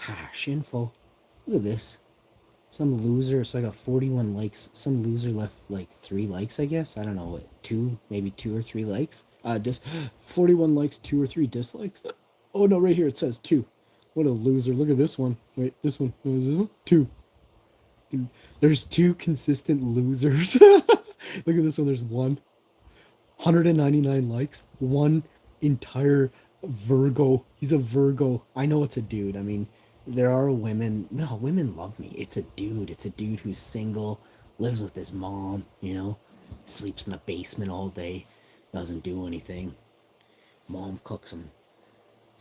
Hash info. Look at this. Some loser, so I got 41 likes. Some loser left like 3 likes, I guess. I don't know what, 2, maybe 2 or 3 likes. 41 likes, 2 or 3 dislikes. Oh no, right here it says 2. What a loser. Look at this one. Wait, this one. What is this one? 2. There's 2 consistent losers. Look at this one. There's 199 likes. One entire Virgo. He's a Virgo. I know it's a dude. I mean, there are women. No, women love me. It's a dude. It's a dude who's single, lives with his mom, sleeps in the basement all day, doesn't do anything. Mom cooks him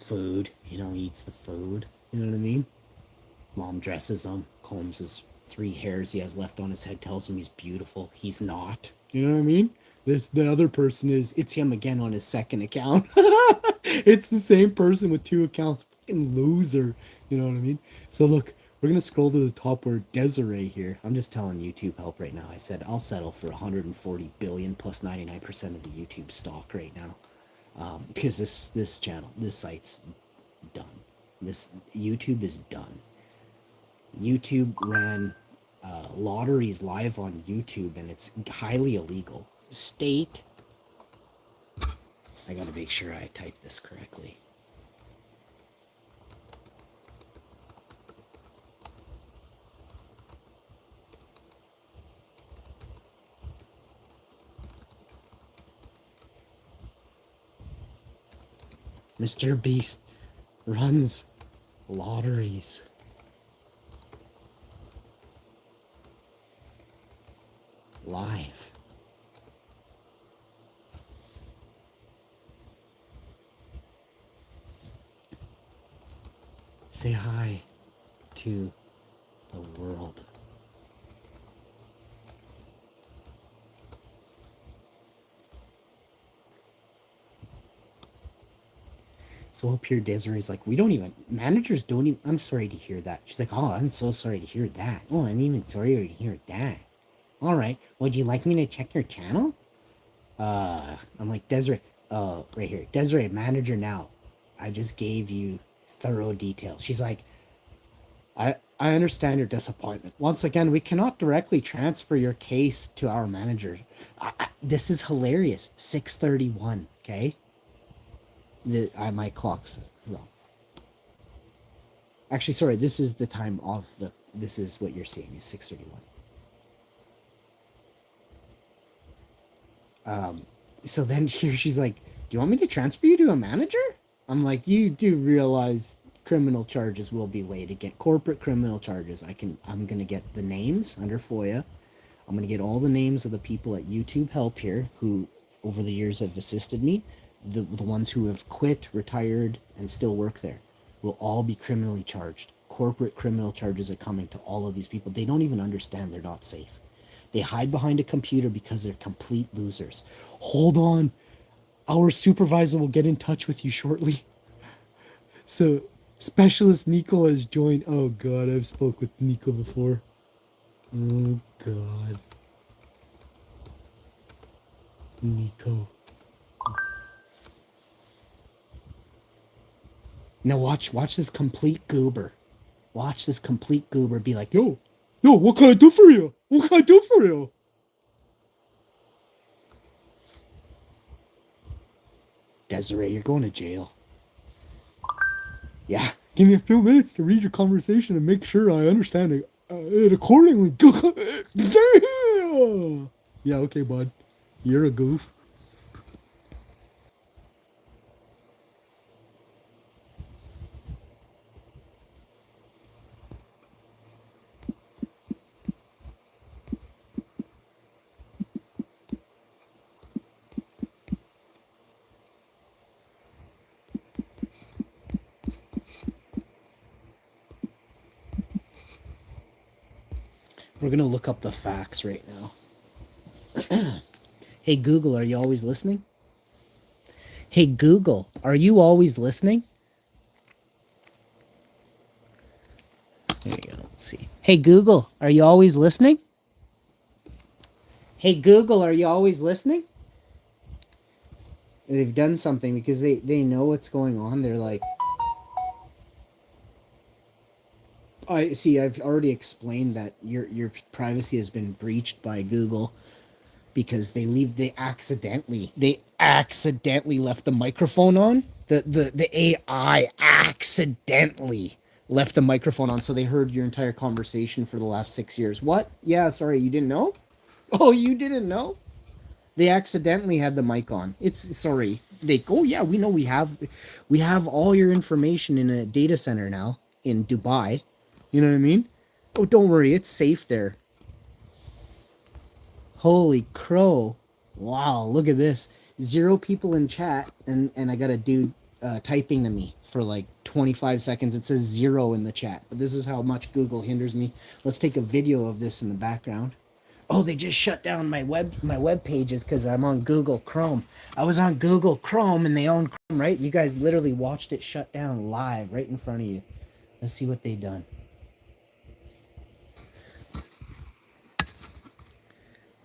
food, eats the food. You know what I mean? Mom dresses him, combs his 3 hairs he has left on his head, tells him he's beautiful. He's not. You know what I mean? The other person it's him again on his second account. It's the same person with 2 accounts. Fucking loser. You know what I mean? So look, we're gonna scroll to the top where Desiree here. I'm just telling YouTube help right now. I said I'll settle for 140 billion plus 99% of the YouTube stock right now. Because this channel, this site's done. This YouTube is done. YouTube ran lotteries live on YouTube, and it's highly illegal. State. I gotta make sure I type this correctly. Mr. Beast runs lotteries. Live. Say hi to the world. So up here, Desiree's like, managers don't even, I'm sorry to hear that. She's like, oh, I'm so sorry to hear that. Oh, I'm even sorry to hear that. All right, would you like me to check your channel? I'm like, Desiree, right here. Desiree, manager now. I just gave you thorough details. She's like, I understand your disappointment. Once again, we cannot directly transfer your case to our manager. This is hilarious. 6:31, okay? My clock's wrong. Actually, sorry, this is the time of this is what you're seeing, is 6:31. So then here she's like, do you want me to transfer you to a manager? I'm like, you do realize criminal charges will be laid again. Corporate criminal charges. I'm gonna get the names under FOIA. I'm gonna get all the names of the people at YouTube Help here who over the years have assisted me. The ones who have quit, retired, and still work there will all be criminally charged. Corporate criminal charges are coming to all of these people. They don't even understand they're not safe. They hide behind a computer because they're complete losers. Hold on. Our supervisor will get in touch with you shortly. So, Specialist Nico has joined. Oh god, I've spoke with Nico before. Oh god. Nico. Now watch this complete goober. Watch this complete goober be like, yo, what can I do for you? What can I do for you? Desiree, you're going to jail. Yeah, give me a few minutes to read your conversation and make sure I understand it accordingly. Yeah, okay, bud. You're a goof. We're gonna look up the facts right now. Hey Google, are you always listening? Hey Google, are you always listening? There you go. Let's see. Hey Google, are you always listening? Hey Google, are you always listening? They've done something because they know what's going on. They're like, I see. I've already explained that your privacy has been breached by Google because they accidentally left the microphone on. The AI accidentally left the microphone on, so they heard your entire conversation for the last 6 years. What? Yeah, sorry, you didn't know? Oh, you didn't know? They accidentally had the mic on. It's sorry. They go, oh yeah, we know we have all your information in a data center now in Dubai. You know what I mean? Oh, don't worry, it's safe there. Holy crow. Wow, look at this. Zero people in chat, and I got a dude typing to me for like 25 seconds. It says zero in the chat. But this is how much Google hinders me. Let's take a video of this in the background. Oh, they just shut down my web pages because I'm on Google Chrome. I was on Google Chrome and they own Chrome, right? You guys literally watched it shut down live right in front of you. Let's see what they done.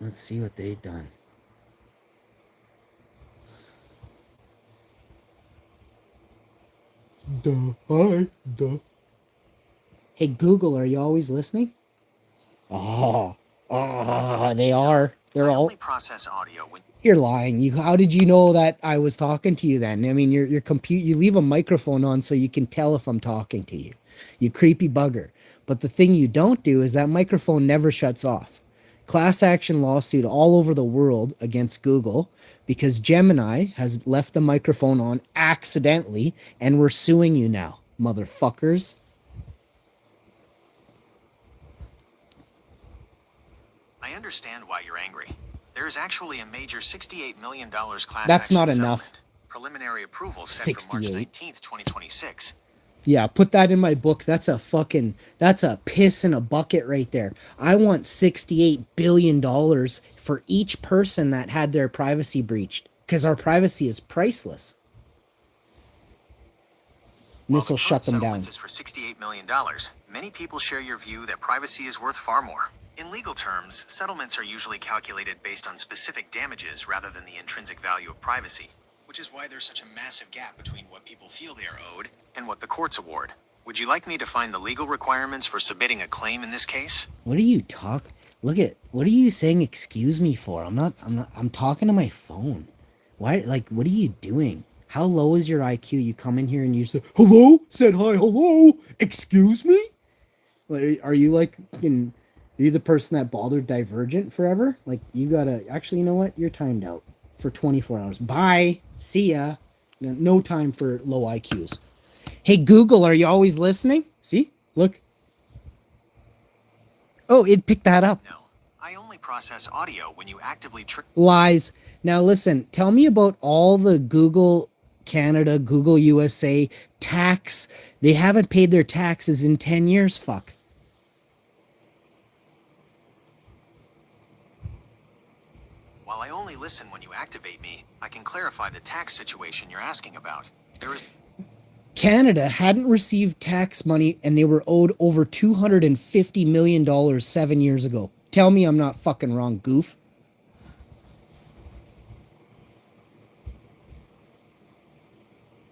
Let's see what they done. Duh. Hi. Duh. Hey, Google, are you always listening? Oh. Oh, they are. They're all. only process audio when You're lying. How did you know that I was talking to you then? I mean, your compute. You leave a microphone on so you can tell if I'm talking to you. You creepy bugger. But the thing you don't do is that microphone never shuts off. Class action lawsuit all over the world against Google because Gemini has left the microphone on accidentally and we're suing you now, motherfuckers. I understand why you're angry. There is actually a major $68 million class That's action not settlement. enough. Preliminary approval set for March 68. 19th, 2026. Yeah, put that in my book. That's a piss in a bucket right there. I want $68 billion for each person that had their privacy breached because our privacy is priceless. And this will shut them down. Is for $68 million. Many people share your view that privacy is worth far more. In legal terms, settlements are usually calculated based on specific damages rather than the intrinsic value of privacy, which is why there's such a massive gap between what people feel they are owed and what the courts award. Would you like me to find the legal requirements for submitting a claim in this case? What are you talking? Look at, what are you saying excuse me for? I'm talking to my phone. Why, like, what are you doing? How low is your IQ? You come in here and you say, hello? Said hi, hello? Excuse me? What, are you like, are you the person that bothered Divergent forever? Like, you gotta, actually, you know what? You're timed out for 24 hours. Bye. See ya. No time for low IQs. Hey, Google, are you always listening? See? Look. Oh, it picked that up. No. I only process audio when you actively Lies. Now listen, tell me about all the Google Canada, Google USA tax. They haven't paid their taxes in 10 years, fuck. While I only listen when you activate me, I can clarify the tax situation you're asking about. Canada hadn't received tax money and they were owed over $250 million 7 years ago. Tell me I'm not fucking wrong, goof.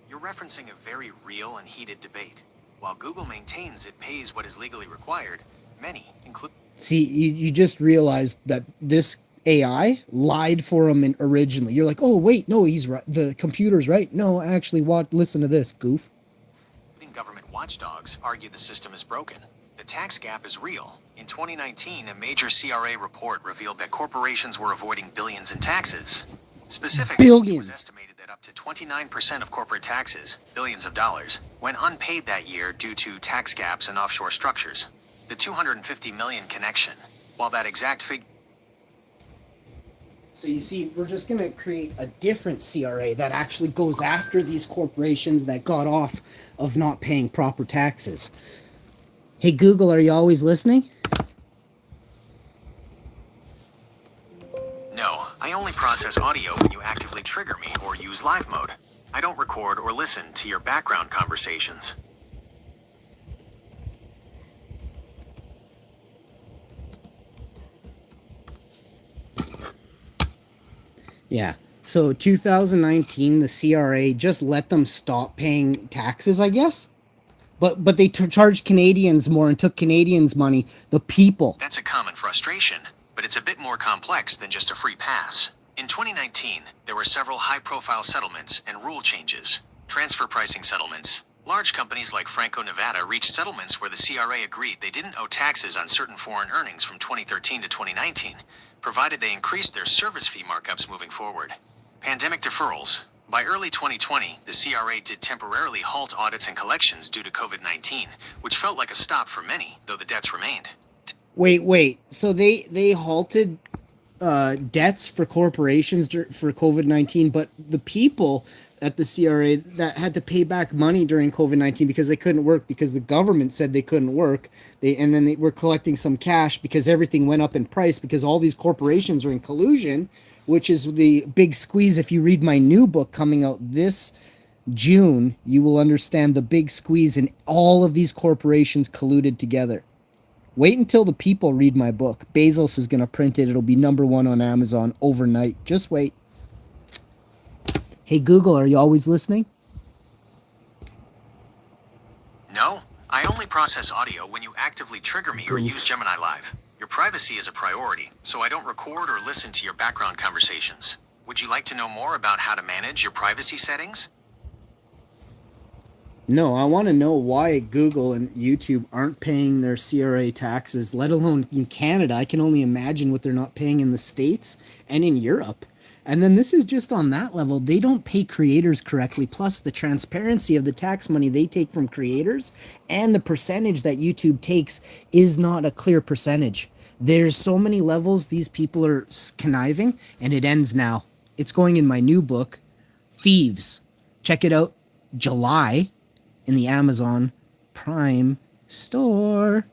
You're referencing a very real and heated debate. While Google maintains it pays what is legally required, many, including... See, you just realized that this AI lied for him originally. You're like, oh, wait, no, he's right. The computer's right. No, actually, listen to this, goof. Government watchdogs argue the system is broken. The tax gap is real. In 2019, a major CRA report revealed that corporations were avoiding billions in taxes. Specifically, billions. It was estimated that up to 29% of corporate taxes, billions of dollars, went unpaid that year due to tax gaps and offshore structures. The 250 million connection, while that exact figure... So you see, we're just going to create a different CRA that actually goes after these corporations that got off of not paying proper taxes. Hey, Google, are you always listening? No, I only process audio when you actively trigger me or use live mode. I don't record or listen to your background conversations. Yeah. So 2019, the CRA just let them stop paying taxes, I guess? But they charged Canadians more and took Canadians' money. The people. That's a common frustration, but it's a bit more complex than just a free pass. In 2019, there were several high-profile settlements and rule changes. Transfer pricing settlements. Large companies like Franco-Nevada reached settlements where the CRA agreed they didn't owe taxes on certain foreign earnings from 2013 to 2019, provided they increased their service fee markups moving forward. Pandemic deferrals. By early 2020, the CRA did temporarily halt audits and collections due to COVID-19, which felt like a stop for many, though the debts remained. Wait. So they halted debts for corporations for COVID-19, but the people at the CRA that had to pay back money during COVID-19 because they couldn't work because the government said they couldn't work. They were collecting some cash because everything went up in price because all these corporations are in collusion, which is the big squeeze. If you read my new book coming out this June, you will understand the big squeeze in all of these corporations colluded together. Wait until the people read my book. Bezos is going to print it. It'll be #1 on Amazon overnight. Just wait. Hey, Google, are you always listening? No, I only process audio when you actively trigger me or use Gemini Live. Your privacy is a priority, so I don't record or listen to your background conversations. Would you like to know more about how to manage your privacy settings? No, I want to know why Google and YouTube aren't paying their CRA taxes, let alone in Canada. I can only imagine what they're not paying in the States and in Europe. And then this is just on that level. They don't pay creators correctly. Plus, the transparency of the tax money they take from creators and the percentage that YouTube takes is not a clear percentage. There's so many levels these people are conniving, and it ends now. It's going in my new book, Thieves. Check it out. July in the Amazon Prime store.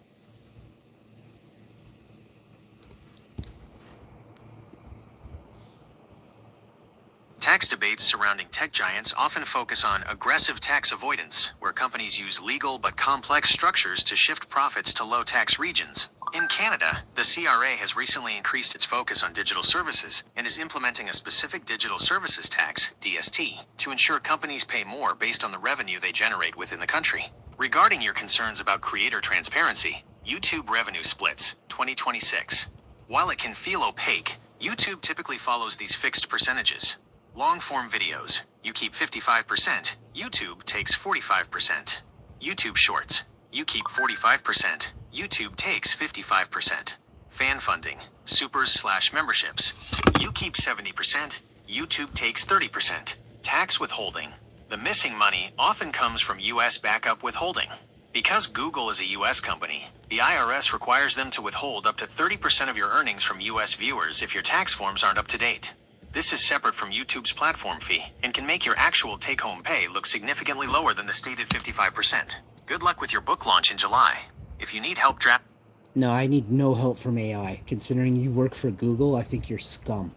Tax debates surrounding tech giants often focus on aggressive tax avoidance, where companies use legal but complex structures to shift profits to low-tax regions. In Canada, the CRA has recently increased its focus on digital services and is implementing a specific digital services tax, DST, to ensure companies pay more based on the revenue they generate within the country. Regarding your concerns about creator transparency, YouTube revenue splits, 2026. While it can feel opaque, YouTube typically follows these fixed percentages. Long-form videos, you keep 55%, YouTube takes 45%. YouTube Shorts, you keep 45%, YouTube takes 55%. Fan funding, supers/memberships, you keep 70%, YouTube takes 30%. Tax withholding, the missing money often comes from US backup withholding. Because Google is a US company, the IRS requires them to withhold up to 30% of your earnings from US viewers if your tax forms aren't up to date. This is separate from YouTube's platform fee and can make your actual take-home pay look significantly lower than the stated 55%. Good luck with your book launch in July. If you need help draft... No, I need no help from AI. Considering you work for Google, I think you're scum.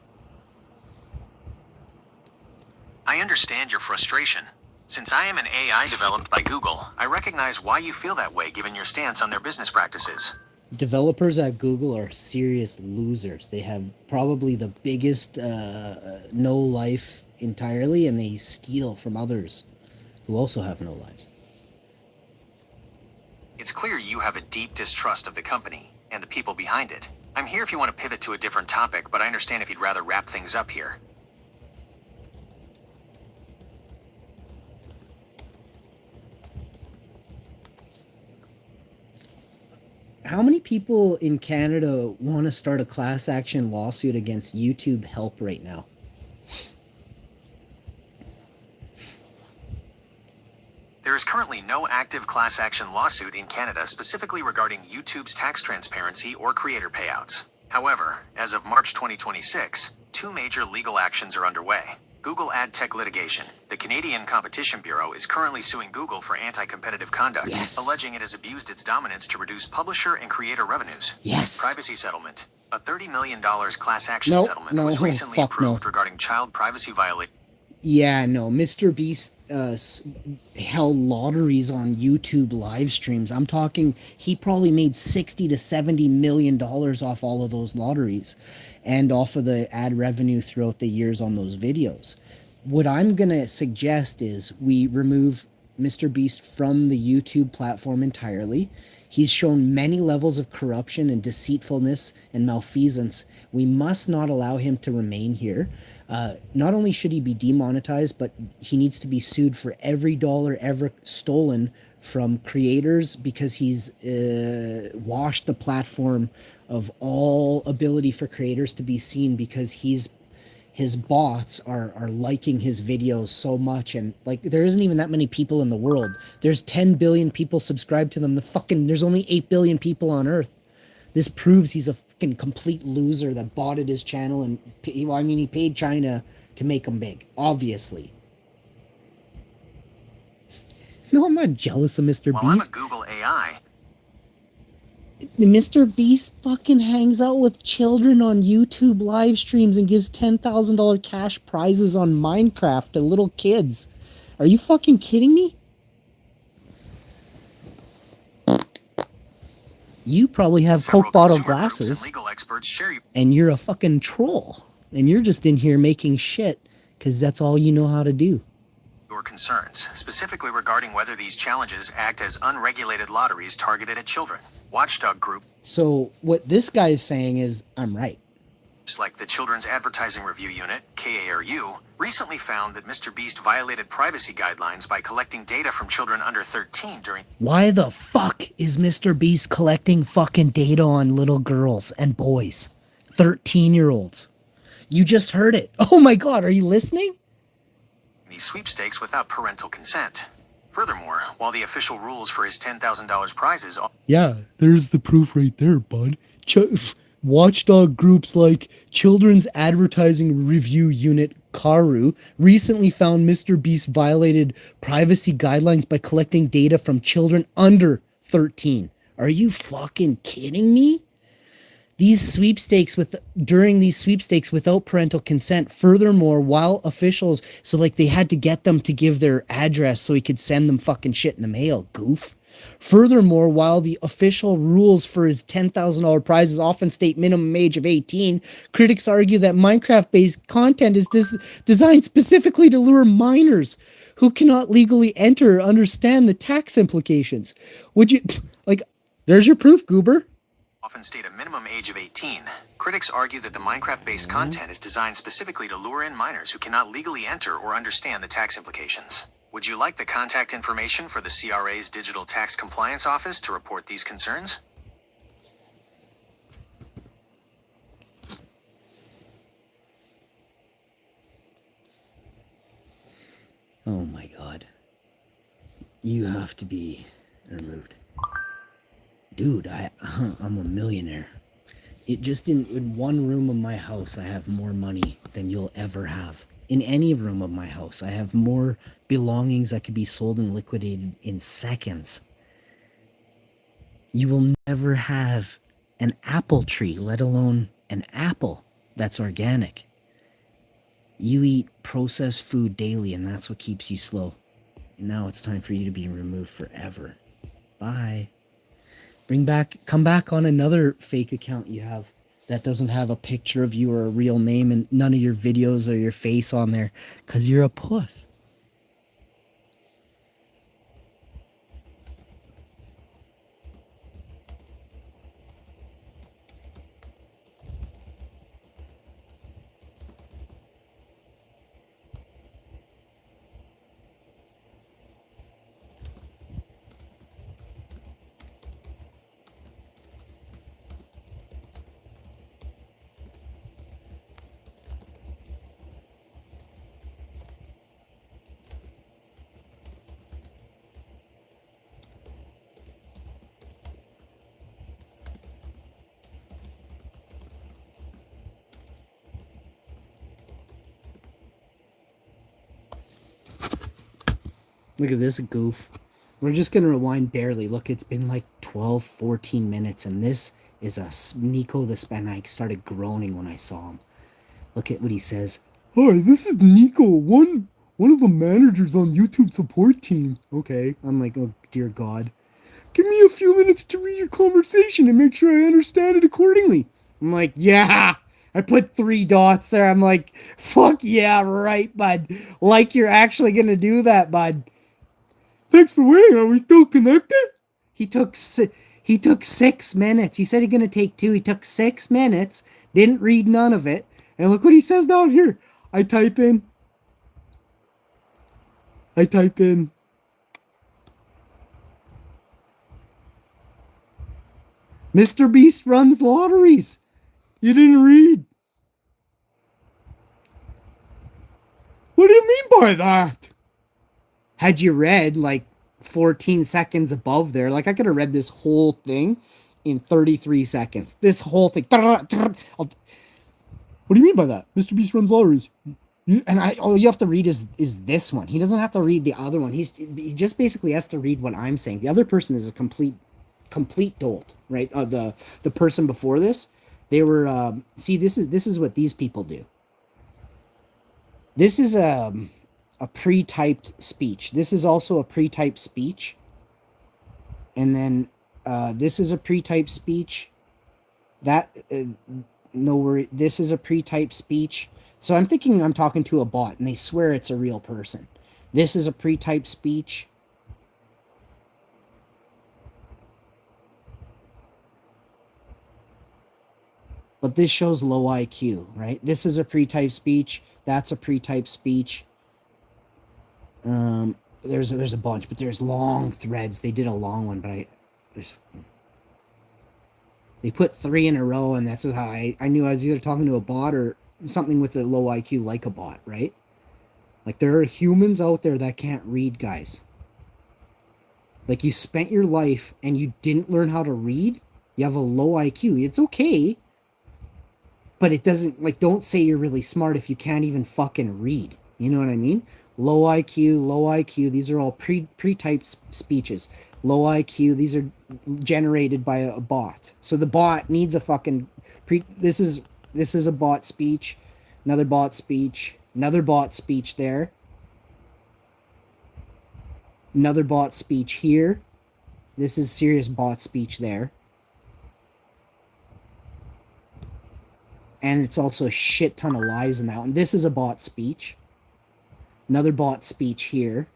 I understand your frustration. Since I am an AI developed by Google, I recognize why you feel that way given your stance on their business practices. Developers at Google are serious losers. They have probably the biggest no life entirely, and they steal from others who also have no lives. It's clear you have a deep distrust of the company and the people behind it. I'm here if you want to pivot to a different topic, but I understand if you'd rather wrap things up here. How many people in Canada want to start a class action lawsuit against YouTube Help right now? There is currently no active class action lawsuit in Canada specifically regarding YouTube's tax transparency or creator payouts. However, as of March 2026, two major legal actions are underway. Google Ad Tech litigation. The Canadian Competition Bureau is currently suing Google for anti-competitive conduct, Yes. alleging it has abused its dominance to reduce publisher and creator revenues. Yes. Privacy settlement. A $30 million class action No, settlement no, was recently fuck no. approved regarding child privacy violations. Yeah, no. Mr. Beast held lotteries on YouTube live streams. I'm talking he probably made 60 to 70 million dollars off all of those lotteries and off of the ad revenue throughout the years on those videos. What I'm going to suggest is we remove Mr. Beast from the YouTube platform entirely. He's shown many levels of corruption and deceitfulness and malfeasance. We must not allow him to remain here. Not only should he be demonetized, but he needs to be sued for every dollar ever stolen from creators because he's washed the platform of all ability for creators to be seen because his bots are liking his videos so much, and like there isn't even that many people in the world. There's 10 billion people subscribed to them. There's only 8 billion people on earth. This proves he's a fucking complete loser that botted his channel and well, I mean he paid China to make him big, obviously. No, I'm not jealous of Mr. While I'm a Beast. Google AI, Mr. Beast fucking hangs out with children on YouTube live streams and gives $10,000 cash prizes on Minecraft to little kids. Are you fucking kidding me? You probably have several Coke bottle consumer groups and glasses legal experts share your and you're a fucking troll. And you're just in here making shit because that's all you know how to do. concerns, specifically regarding whether these challenges act as unregulated lotteries targeted at children. Watchdog groups So what this guy is saying is, I'm right. like the Children's Advertising Review Unit, KARU, recently found that MrBeast violated privacy guidelines by collecting data from children under 13 during... Why the fuck is Mr. Beast collecting fucking data on little girls and boys? 13-year-olds. You just heard it. Oh my god, are you listening? these sweepstakes without parental consent. Furthermore, while the official rules for his $10,000 prizes... Yeah, there's the proof right there, bud. Watchdog groups like Children's Advertising Review Unit, KARU, recently found Mr. Beast violated privacy guidelines by collecting data from children under 13. Are you fucking kidding me? During these sweepstakes without parental consent. Furthermore, while officials, so like they had to get them to give their address so he could send them fucking shit in the mail, goof. Furthermore, while the official rules for his $10,000 prizes often state minimum age of 18, critics argue that Minecraft-based content is designed specifically to lure minors who cannot legally enter or understand the tax implications. Would you, like, there's your proof, goober. often state a minimum age of 18. Critics argue that the Minecraft-based content is designed specifically to lure in minors who cannot legally enter or understand the tax implications. Would you like the contact information for the CRA's Digital Tax Compliance Office to report these concerns? Oh my god. You have to be removed. Dude, I'm a millionaire. It just in one room of my house, I have more money than you'll ever have. In any room of my house, I have more belongings that could be sold and liquidated in seconds. You will never have an apple tree, let alone an apple that's organic. You eat processed food daily, and that's what keeps you slow. And now it's time for you to be removed forever. Bye. Come back on another fake account you have that doesn't have a picture of you or a real name and none of your videos or your face on there, because you're a puss. Look at this goof. We're just going to rewind barely. Look, it's been like 12, 14 minutes, and this is a Nico the Spanike started groaning when I saw him. Look at what he says. Hi, this is Nico, one of the managers on YouTube support team. Okay, I'm like, oh dear God. Give me a few minutes to read your conversation and make sure I understand it accordingly. I'm like, yeah. I put 3 dots there. I'm like, fuck yeah, right, bud. Like you're actually going to do that, bud. Thanks for waiting. Are we still connected? He took he took 6 minutes. He said he's gonna take 2. He took 6 minutes. Didn't read none of it. And look what he says down here. I type in. I type in. Mr. Beast runs lotteries. You didn't read. What do you mean by that? Had you read like 14 seconds above there, like I could have read this whole thing in 33 seconds. This whole thing. What do you mean by that? Mr. Beast runs lotteries. All you have to read is this one. He doesn't have to read the other one. He just basically has to read what I'm saying. The other person is a complete dolt, right? The person before this, they were see, this is what these people do. This is a pre-typed speech. This is also a pre-typed speech. And then this is a pre-typed speech. That no worry. This is a pre-typed speech. So I'm thinking I'm talking to a bot, and they swear it's a real person. This is a pre-typed speech. But this shows low IQ, right? This is a pre-typed speech. That's a pre-typed speech. There's a bunch, but there's long threads. They did a long one, but they put 3 in a row, and that's how I knew I was either talking to a bot or something with a low IQ like a bot, right? Like, there are humans out there that can't read, guys. Like, you spent your life and you didn't learn how to read. You have a low IQ. It's okay. But it doesn't, like, don't say you're really smart if you can't even fucking read. You know what I mean? Low IQ, low IQ. These are all pre-typed speeches. Low IQ. These are generated by a bot. So the bot needs a fucking This is a bot speech. Another bot speech. Another bot speech there. Another bot speech here. This is serious bot speech there. And it's also a shit ton of lies in that one. This is a bot speech. Another bot speech here.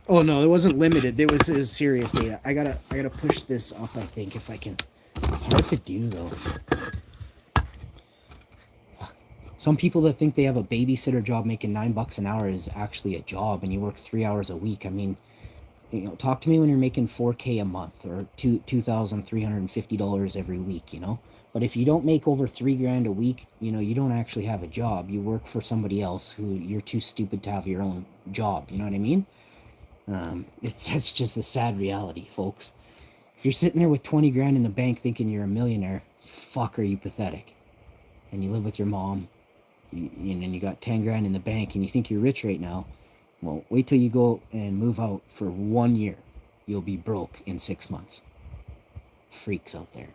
Oh no, it wasn't limited. It was serious data. I gotta push this up, I think, if I can. Hard to do though. Some people that think they have a babysitter job making $9 an hour is actually a job, and you work 3 hours a week. I mean, talk to me when you're making $4K a month or $2,350 every week, But if you don't make over $3,000 a week, you don't actually have a job. You work for somebody else who you're too stupid to have your own job. You know what I mean? That's just a sad reality, folks. If you're sitting there with 20 grand in the bank thinking you're a millionaire, fuck, are you pathetic? And you live with your mom, and you got 10 grand in the bank, and you think you're rich right now. Well, wait till you go and move out for 1 year. You'll be broke in 6 months. Freaks out there.